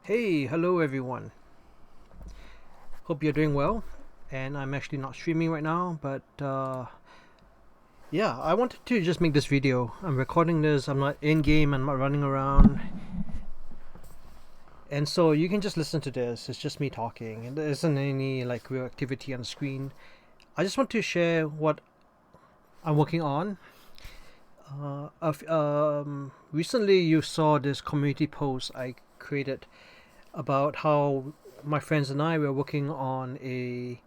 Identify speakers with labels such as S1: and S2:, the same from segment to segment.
S1: Hey, hello everyone. Hope you're doing well. And I'm actually not streaming right now, but yeah, I wanted to just make this video. I'm recording this, I'm not in game, I'm not running around. And so you can just listen to this. It's just me talking, and there isn't any like real activity on the screen. I just want to share what I'm working on. Recently, you saw this community post I created about how my friends and I were working on a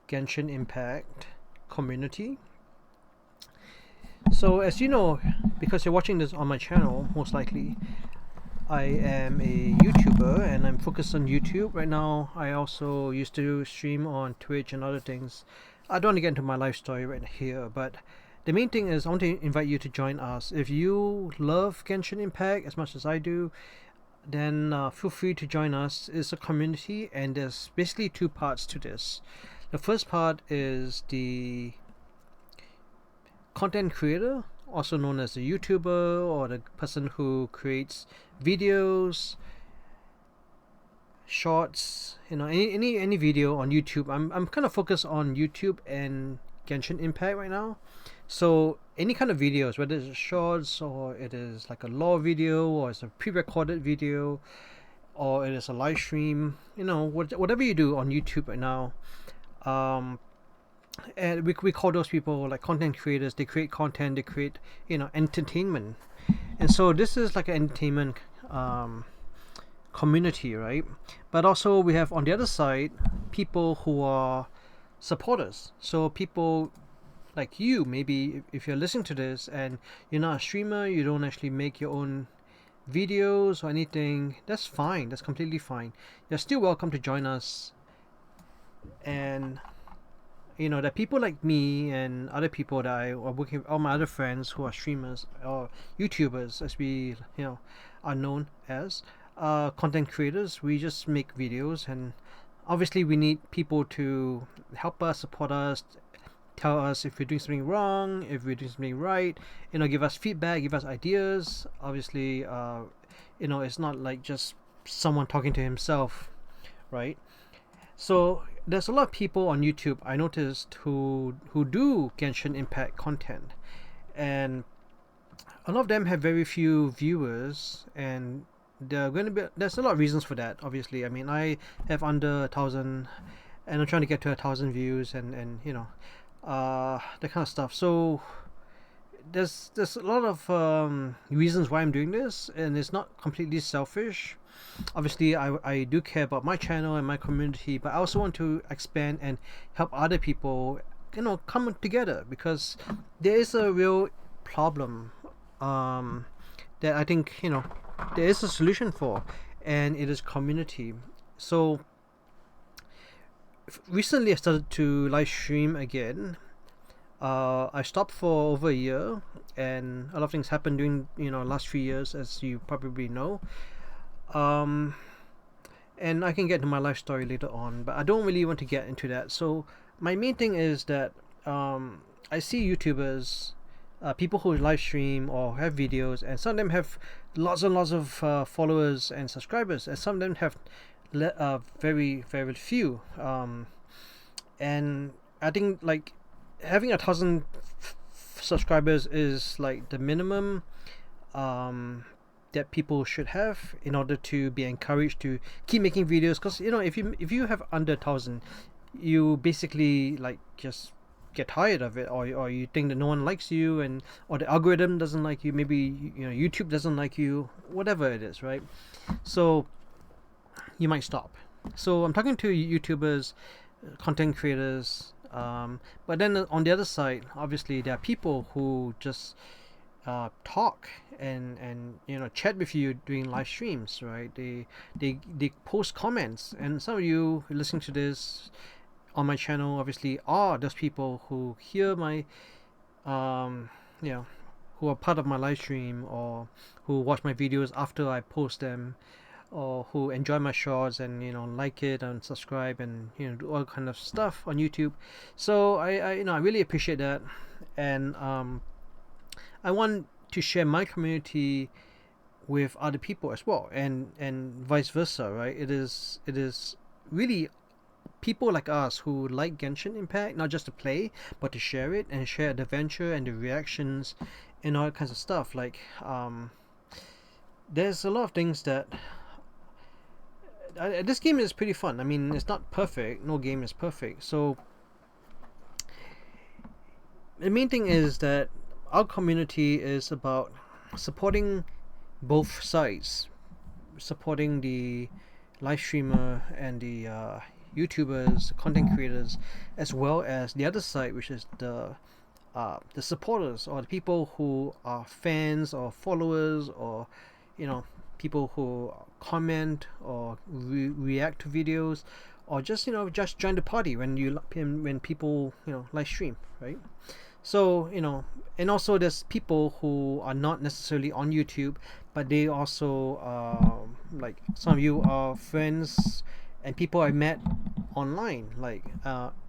S1: Genshin Impact community. So, as you know, because you're watching this on my channel, most likely, I am a YouTuber and I'm focused on YouTube right now. I also used to stream on Twitch and other things. I don't want to get into my life story right here, but the main thing is I want to invite you to join us. If you love Genshin Impact as much as I do, then feel free to join us. It's a community, and there's basically two parts to this. The first part is the content creator, also known as the YouTuber or the person who creates videos, shorts, any video on YouTube. I'm kind of focused on YouTube and Genshin Impact right now. So any kind of videos, whether it's shorts or it is like a lore video or it's a pre-recorded video or it is a live stream, whatever you do on YouTube right now, um, and we call those people like content creators. They create content, they create entertainment, and so this is like an entertainment community, right? But also we have on the other side people who are supporters. So people like you, maybe if you're listening to this and you're not a streamer, you don't actually make your own videos or anything, that's fine, that's completely fine. You're still welcome to join us. And there are people like me and other people that I are working with, all my other friends who are streamers or YouTubers, as we are known as, content creators. We just make videos, and obviously we need people to help us, support us, tell us if we're doing something wrong, if we're doing something right, give us feedback, give us ideas. Obviously, it's not like just someone talking to himself, right? So there's a lot of people on YouTube I noticed who do Genshin Impact content, and a lot of them have very few viewers, and there's a lot of reasons for that. Obviously, I mean, I have under 1,000, and I'm trying to get to 1,000 views, and that kind of stuff. So there's a lot of reasons why I'm doing this, and it's not completely selfish. Obviously, I do care about my channel and my community, but I also want to expand and help other people come together, because there is a real problem that I think there is a solution for, and it is community. So recently I started to live stream again. I stopped for over a year, and a lot of things happened during last 3 years, as you probably know. Um, and I can get into my life story later on, but I don't really want to get into that. So my main thing is that I see YouTubers, people who live stream or have videos, and some of them have lots and lots of followers and subscribers, and some of them have very very few. And I think like having 1,000 subscribers is like the minimum that people should have in order to be encouraged to keep making videos. Because if you have under 1,000, you basically like just get tired of it, or you think that no one likes you, and or the algorithm doesn't like you, maybe YouTube doesn't like you, whatever it is, right? So you might stop. So I'm talking to YouTubers, content creators, but then on the other side, obviously there are people who just talk and chat with you during live streams, right? They post comments, and some of you listening to this on my channel obviously are those people who hear my um who are part of my live stream, or who watch my videos after I post them, or who enjoy my shorts and like it and subscribe and do all kind of stuff on YouTube. So I really appreciate that, and I want to share my community with other people as well, and vice versa, right? It is really people like us who like Genshin Impact, not just to play, but to share it and share the adventure and the reactions and all kinds of stuff. Like, there's a lot of things that this game is pretty fun. I mean, it's not perfect. No game is perfect. So the main thing is that our community is about supporting both sides, supporting the live streamer and the YouTubers, content creators, as well as the other side, which is the supporters, or the people who are fans or followers, or people who comment or react to videos, or just just join the party when people live stream, right? So and also there's people who are not necessarily on YouTube, but they also like some of you are friends and people I met online, like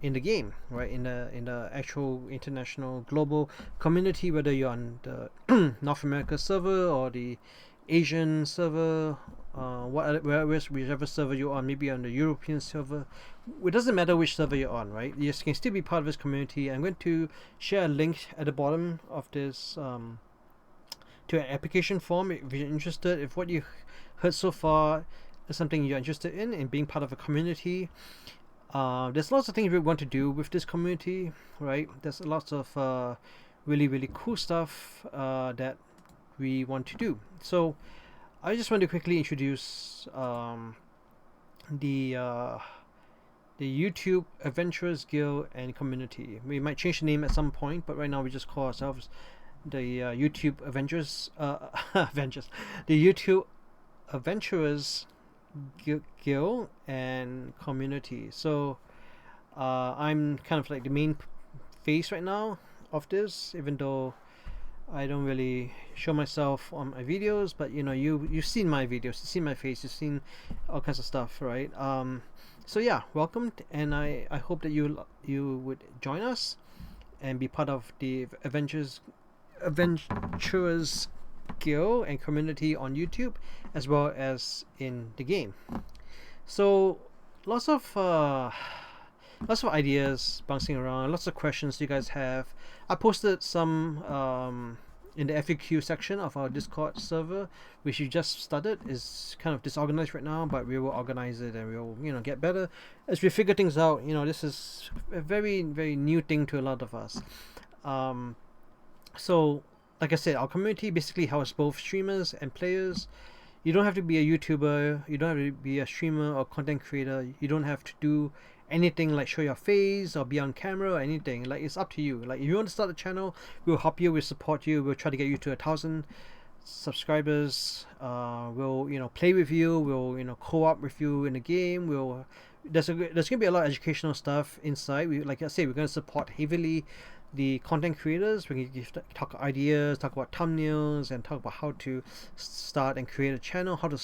S1: in the game, right? In the actual international global community, whether you're on the North America server or the Asian server, whichever server you're on, maybe on the European server. It doesn't matter which server you're on, right? You can still be part of this community. I'm going to share a link at the bottom of this to an application form if you're interested. If what you heard so far is something you're interested in being part of a community, there's lots of things we want to do with this community, right? There's lots of really cool stuff that we want to do. So I just want to quickly introduce the YouTube Adventurers Guild and Community. We might change the name at some point, but right now we just call ourselves the YouTube Avengers Avengers, the YouTube Adventurers Guild and Community. So I'm kind of like the main face right now of this, even though I don't really show myself on my videos, but you've seen my videos, you've seen my face, you've seen all kinds of stuff, right? So yeah, welcome, and I hope that you would join us and be part of the Adventurers Guild and Community on YouTube, as well as in the game. So lots of ideas bouncing around, lots of questions you guys have. I posted some in the FAQ section of our Discord server, which you just started. Is kind of disorganized right now, but we will organize it and we will get better as we figure things out. This is a very new thing to a lot of us. So like I said, our community basically houses both streamers and players. You don't have to be a YouTuber, you don't have to be a streamer or content creator, you don't have to do anything like show your face or be on camera or anything. Like, it's up to you. Like, if you want to start a channel, we'll help you, we'll support you, we'll try to get you to 1,000 subscribers. We'll play with you, we'll co-op with you in the game. There's gonna be a lot of educational stuff inside. Like I say, we're gonna support heavily the content creators. We can talk ideas, talk about thumbnails, and talk about how to start and create a channel, how to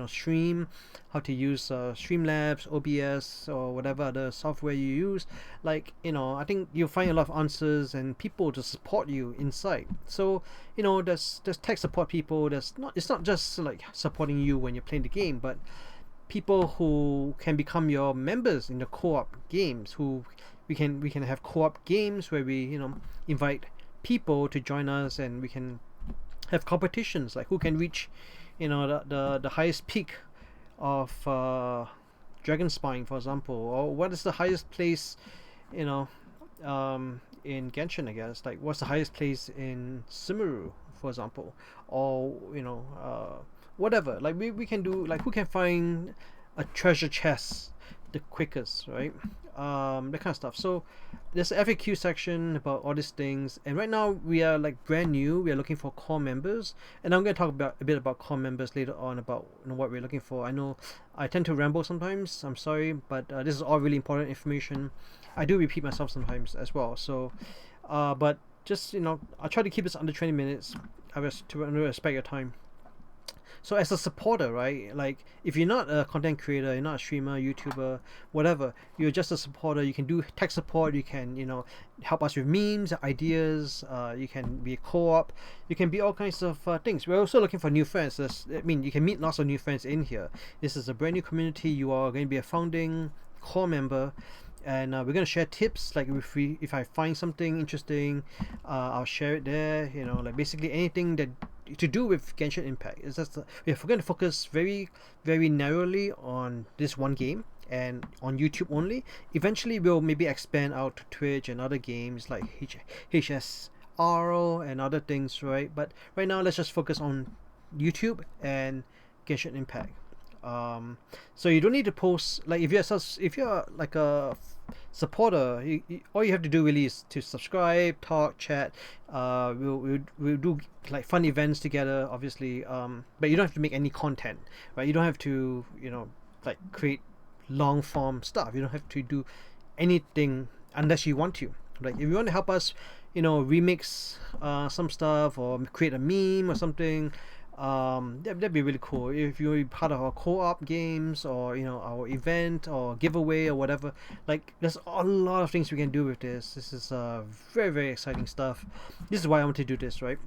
S1: stream, how to use Streamlabs, OBS, or whatever other software you use. Like, I think you'll find a lot of answers and people to support you inside. So there's tech support people. It's not just like supporting you when you're playing the game, but people who can become your members in the co-op games, who we can have co-op games where we invite people to join us, and we can have competitions, like who can reach the highest peak of Dragon Spine, for example, or what is the highest place in Genshin, I guess. Like, what's the highest place in Sumeru, for example, or whatever. Like, we can do, like, who can find a treasure chest the quickest, right? That kind of stuff. So there's an FAQ section about all these things, and right now we are like brand new. We are looking for core members, and I'm going to talk a bit about core members later on, about what we're looking for. I know I tend to ramble sometimes, I'm sorry, but this is all really important information. I do repeat myself sometimes as well, so but just I'll try to keep this under 20 minutes. I respect your time. So as a supporter, right? Like if you're not a content creator, you're not a streamer, YouTuber, whatever, you're just a supporter. You can do tech support. You can, help us with memes, ideas. You can be a co-op. You can be all kinds of things. We're also looking for new friends. You can meet lots of new friends in here. This is a brand new community. You are going to be a founding core member, and we're going to share tips. Like if I find something interesting, I'll share it there. Like basically anything that to do with Genshin Impact. Is just we're going to focus very very narrowly on this one game and on YouTube only. Eventually we'll maybe expand out to Twitch and other games like HSR and other things, right? But right now let's just focus on YouTube and Genshin Impact. So you don't need to post, like if you're like a supporter, all you have to do really is to subscribe, talk, chat. We'll do like fun events together, obviously. But you don't have to make any content, right? You don't have to like create long form stuff. You don't have to do anything unless you want to. Like if you want to help us, remix some stuff or create a meme or something. That'd be really cool if you're part of our co-op games or our event or giveaway or whatever. Like there's a lot of things we can do with this. This is very very exciting stuff. This is why I want to do this, right?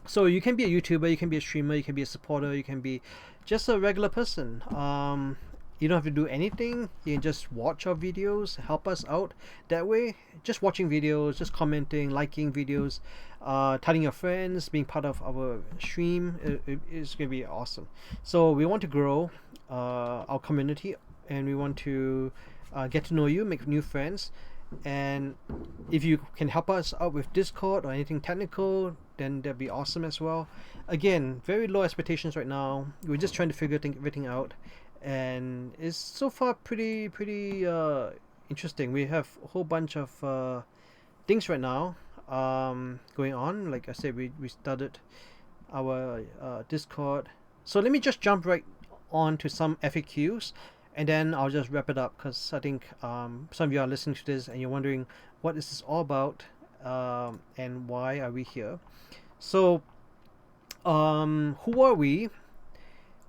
S1: So you can be a YouTuber, you can be a streamer, you can be a supporter, you can be just a regular person. You don't have to do anything. You can just watch our videos, help us out that way. Just watching videos, just commenting, liking videos, telling your friends, being part of our stream is going to be awesome. So we want to grow our community, and we want to get to know you, make new friends. And if you can help us out with Discord or anything technical, then that'd be awesome as well. Again, very low expectations right now. We're just trying to figure everything out, and it's so far pretty interesting. We have a whole bunch of things right now going on. Like I said, we started our Discord. So let me just jump right on to some FAQs, and then I'll just wrap it up, because I think some of you are listening to this and you're wondering what is this all about, and why are we here. So who are we?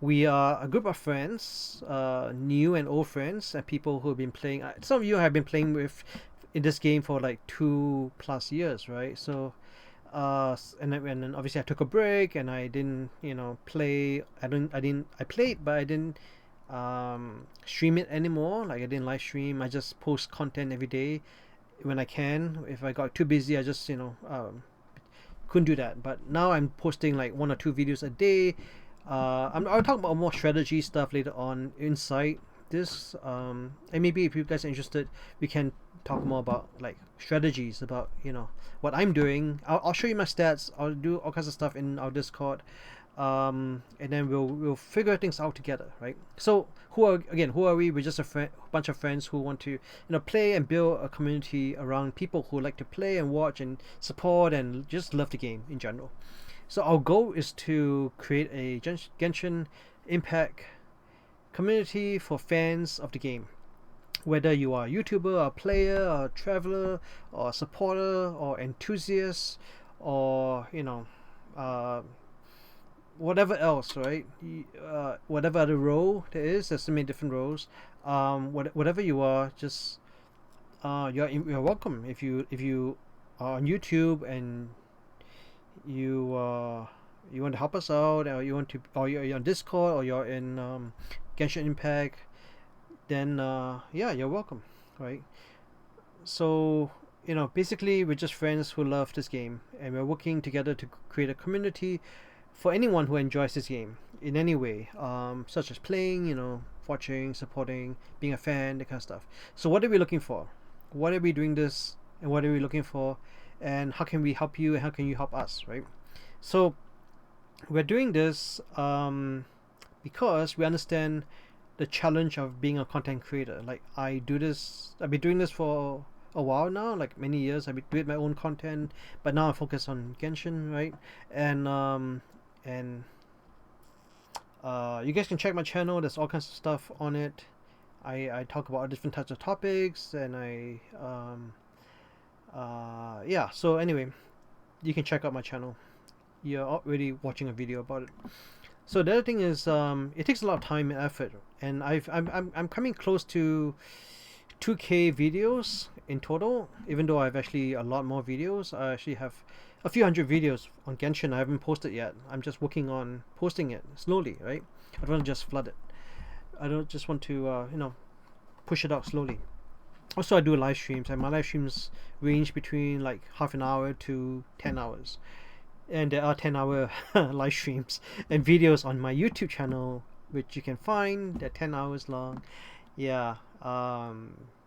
S1: We are a group of friends, new and old friends, and people who have been playing. Some of you have been playing with in this game for like 2+ years, right? So, and then obviously I took a break and I didn't, play. I played, but I didn't stream it anymore. Like I didn't live stream. I just post content every day when I can. If I got too busy, I just couldn't do that. But now I'm posting like 1 or 2 videos a day. I'll talk about more strategy stuff later on inside this, and maybe if you guys are interested, we can talk more about like strategies about what I'm doing. I'll show you my stats. I'll do all kinds of stuff in our Discord, and then we'll figure things out together, right? So who are we? We're just a bunch of friends who want to play and build a community around people who like to play and watch and support and just love the game in general. So our goal is to create a Genshin Impact community for fans of the game. Whether you are a YouTuber, a player, a traveler, or a supporter, or enthusiast, or whatever else, right? Whatever other role there is, there's so many different roles. Whatever you are, just you're welcome. If you are on YouTube and you want to help us out, or you're on Discord, or you're in Genshin Impact, then you're welcome, right? So basically we're just friends who love this game, and we're working together to create a community for anyone who enjoys this game in any way, such as playing, watching, supporting, being a fan, that kind of stuff. So what are we looking for? What are we doing this, and what are we looking for? And how can we help you, and how can you help us, right? So we're doing this because we understand the challenge of being a content creator. Like I've been doing this for a while now, like many years. I've been doing my own content, but now I focus on Genshin, right? And you guys can check my channel. There's all kinds of stuff on it. I talk about different types of topics, and so anyway, you can check out my channel. You're already watching a video about it. So the other thing is, it takes a lot of time and effort, and I'm coming close to 2K videos in total. Even though I've actually a lot more videos, I actually have a few hundred videos on Genshin I haven't posted yet. I'm just working on posting it slowly, right? I don't want to just flood it. I don't just want to, push it out slowly. Also, I do live streams, and my live streams range between like half an hour to 10 hours. And there are 10-hour live streams and videos on my YouTube channel, which you can find. They're 10 hours long. Yeah,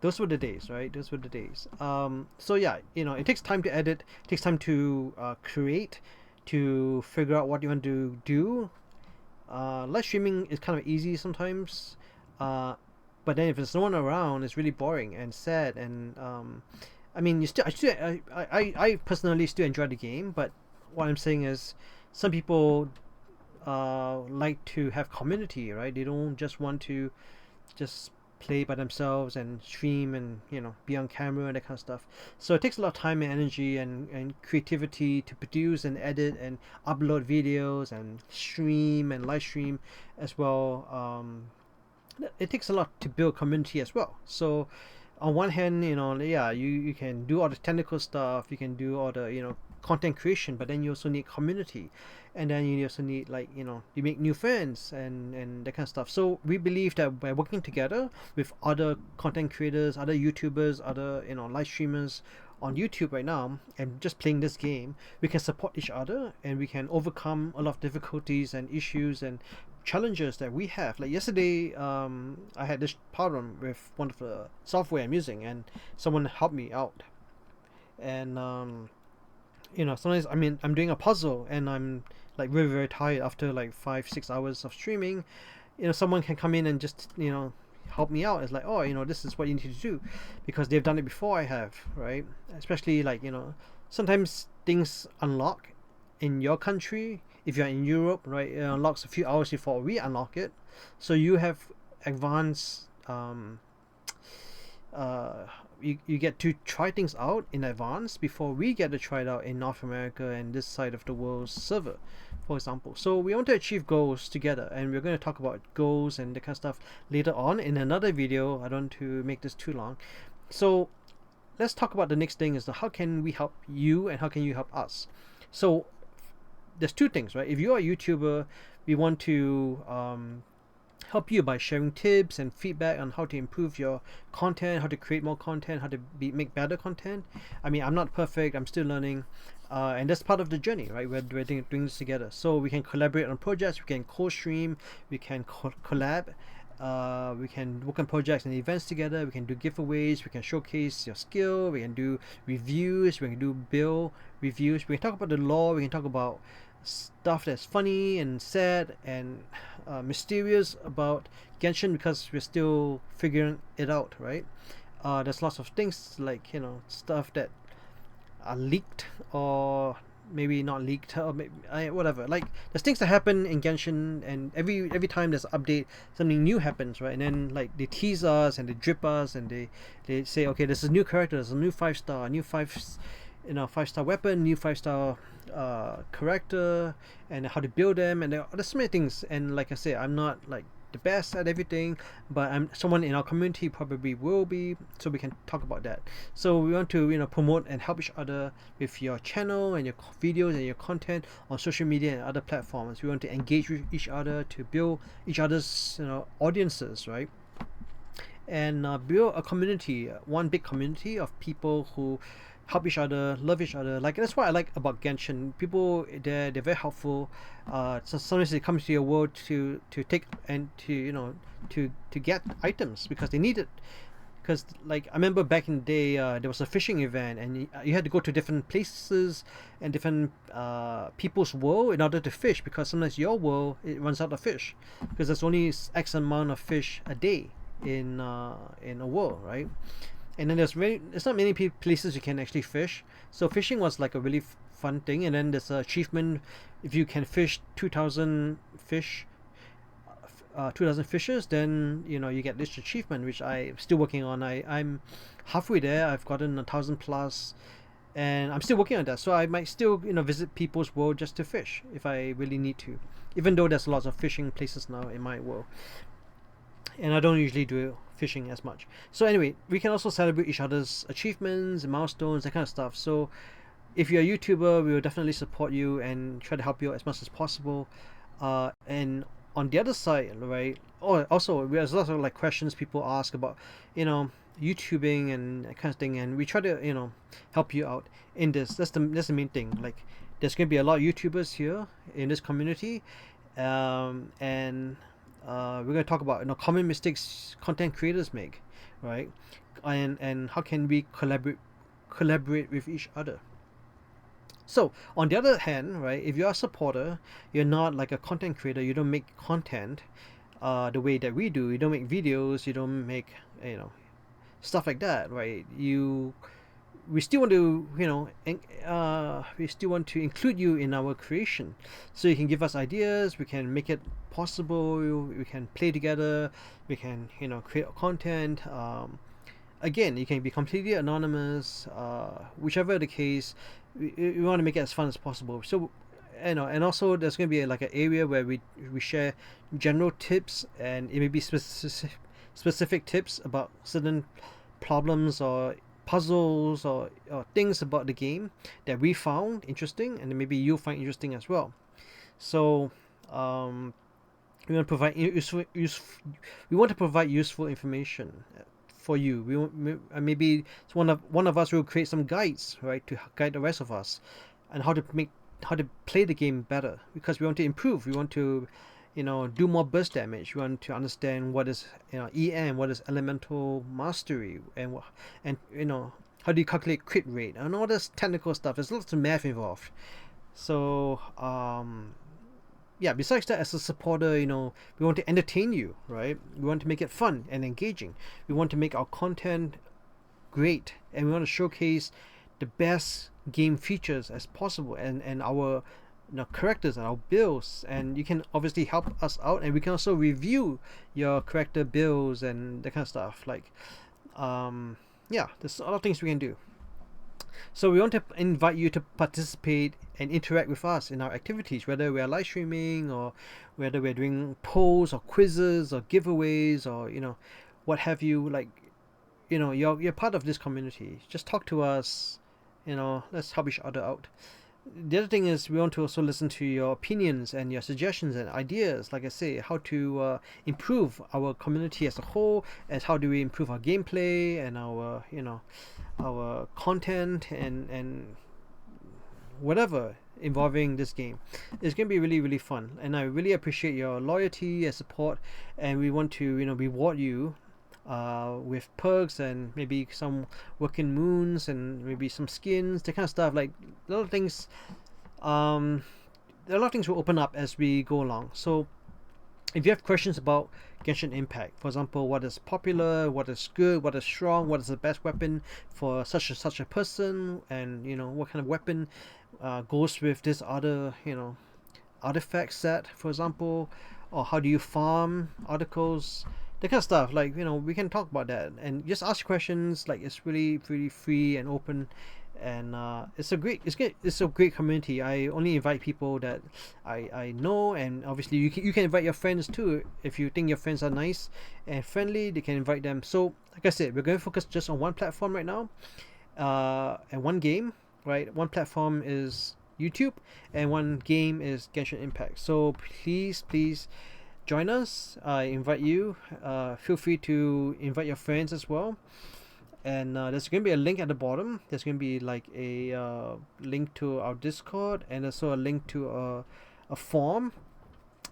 S1: those were the days, right? Those were the days. So yeah, it takes time to edit, it takes time to create, to figure out what you want to do. Live streaming is kind of easy sometimes, but then if there's no one around, it's really boring and sad. And I mean, I personally still enjoy the game, but what I'm saying is, some people like to have community, right? They don't just want to just play by themselves and stream and be on camera and that kind of stuff. So it takes a lot of time and energy and creativity to produce and edit and upload videos and stream and live stream as well. It takes a lot to build community as well. So on one hand, yeah, you can do all the technical stuff, you can do all the content creation, but then you also need community, and then you also need, like, you make new friends and that kind of stuff. So we believe that by working together with other content creators, other YouTubers, other live streamers on YouTube right now, and just playing this game, we can support each other and we can overcome a lot of difficulties and issues and challenges that we have. Like yesterday, I had this problem with one of the software I'm using, and someone helped me out. And sometimes, I mean, I'm doing a puzzle and I'm like very, very tired after like 5-6 hours of streaming. Someone can come in and just help me out. It's like, oh, this is what you need to do, because they've done it before I have, right? Especially like, sometimes things unlock in your country. If you're in Europe, right, it unlocks a few hours before we unlock it. So you have advanced, you get to try things out in advance before we get to try it out in North America and this side of the world's server, for example. So we want to achieve goals together, and we're going to talk about goals and that kind of stuff later on in another video. I don't want to make this too long. So let's talk about the next thing, is how can we help you and how can you help us. So there's two things, right? If you're a YouTuber, we want to help you by sharing tips and feedback on how to improve your content, how to create more content, how to make better content. I mean, I'm not perfect, I'm still learning, and that's part of the journey, right? We're doing this together. So we can collaborate on projects, we can co-stream, we can collab, we can work on projects and events together, we can do giveaways, we can showcase your skill, we can do reviews, we can do build reviews, we can talk about the lore, we can talk about stuff that's funny and sad and mysterious about Genshin, because we're still figuring it out, right? There's lots of things like stuff that are leaked, or maybe not leaked, or maybe, whatever. Like, there's things that happen in Genshin, and every time there's an update, something new happens, right? And then like they tease us and they drip us and they say, okay, there's a new character, there's a new 5-star, a new 5-star weapon, new 5-star character, and how to build them, and there's so many things. And like I say, I'm not like the best at everything, but I'm someone in our community probably will be, so we can talk about that. So we want to promote and help each other with your channel and your videos and your content on social media and other platforms. We want to engage with each other to build each other's audiences, right? And build a community, one big community of people who help each other, love each other. Like, that's what I like about Genshin. People, they're very helpful. So sometimes they come to your world to take and to get items because they need it. Because like I remember back in the day, there was a fishing event, and you had to go to different places and different people's world in order to fish, because sometimes your world, it runs out of fish because there's only X amount of fish a day in a world, right? And then there's not many places you can actually fish. So fishing was like a really fun thing. And then there's an achievement if you can fish 2,000 fish, 2,000 fishes, then you get this achievement, which I'm still working on. I'm halfway there. I've gotten 1,000 plus, and I'm still working on that. So I might still visit people's world just to fish if I really need to. even though there's lots of fishing places now in my world, and I don't usually do fishing as much. So anyway, we can also celebrate each other's achievements, milestones, that kind of stuff. So if you're a YouTuber, we will definitely support you and try to help you as much as possible. And on the other side, right? Oh, also there's lots of like questions people ask about, YouTubing and that kind of thing, and we try to help you out in this. That's the main thing. Like, there's gonna be a lot of YouTubers here in this community, and we're gonna talk about common mistakes content creators make, right? And how can we collaborate with each other. So on the other hand, right, if you're a supporter, you're not like a content creator, you don't make content the way that we do. You don't make videos, you don't make stuff like that, right? We still want to we still want to include you in our creation, so you can give us ideas, we can make it possible, we can play together, we can create content. Again, you can be completely anonymous, whichever the case. We want to make it as fun as possible. So and also there's going to be like an area where we share general tips, and it may be specific tips about certain problems or puzzles or things about the game that we found interesting, and maybe you'll find interesting as well. So we want to provide we want to provide useful information for you. Maybe it's one of us will create some guides, right, to guide the rest of us and how to play the game better, because we want to improve. We want to do more burst damage. We want to understand what is EM, what is elemental mastery, and how do you calculate crit rate and all this technical stuff. There's lots of math involved. So yeah, besides that, as a supporter, we want to entertain you, right? We want to make it fun and engaging. We want to make our content great, and we want to showcase the best game features as possible, and our characters and our builds. And you can obviously help us out, and we can also review your character builds and that kind of stuff. Like, yeah, there's a lot of things we can do. So we want to invite you to participate and interact with us in our activities, whether we are live streaming or whether we're doing polls or quizzes or giveaways or what have you. Like, you're part of this community. Just talk to us. Let's help each other out. The other thing is we want to also listen to your opinions and your suggestions and ideas. Like I say, how to improve our community as a whole, as how do we improve our gameplay and our content and whatever involving this game. It's going to be really, really fun, and I really appreciate your loyalty and support, and we want to reward you with perks and maybe some working moons and maybe some skins, that kind of stuff. Like, a lot of things will open up as we go along. So if you have questions about Genshin Impact, for example, what is popular, what is good, what is strong, what is the best weapon for such and such a person, and what kind of weapon goes with this other artifact set, for example, or how do you farm articles, that kind of stuff. Like, we can talk about that and just ask questions. Like, it's really, really free and open, and it's a great community. I only invite people that I know, and obviously you can invite your friends too. If you think your friends are nice and friendly, they can invite them. So like I said, we're going to focus just on one platform right now, and one game, right? One platform is YouTube and one game is Genshin Impact. So please join us. I invite you. Feel free to invite your friends as well. And there's going to be a link at the bottom. There's going to be like a link to our Discord, and also a link to a form.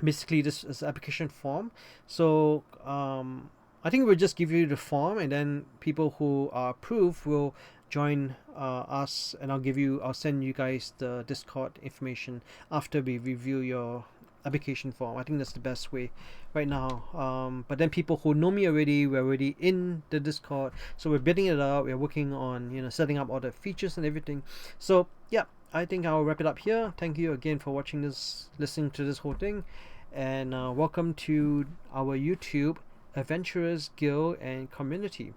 S1: Basically, this is an application form. So I think we'll just give you the form, and then people who are approved will join us, and I'll send you guys the Discord information after we review your application form. I think that's the best way right now. But then people who know me already, we're already in the Discord, so we're building it up. We're working on setting up all the features and everything. So yeah, I think I'll wrap it up here. Thank you again for watching this, listening to this whole thing, and welcome to our YouTube Adventurers Guild and Community.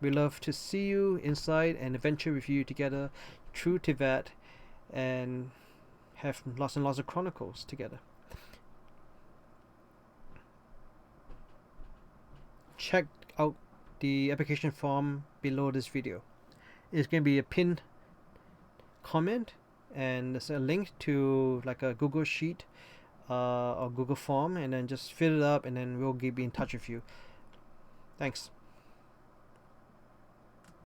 S1: We love to see you inside and adventure with you together through Tibet and have lots and lots of chronicles together. check out the application form below this video. It's going to be a pinned comment, and there's a link to like a Google Sheet or Google form, and then just fill it up, and then we'll be in touch with you. Thanks.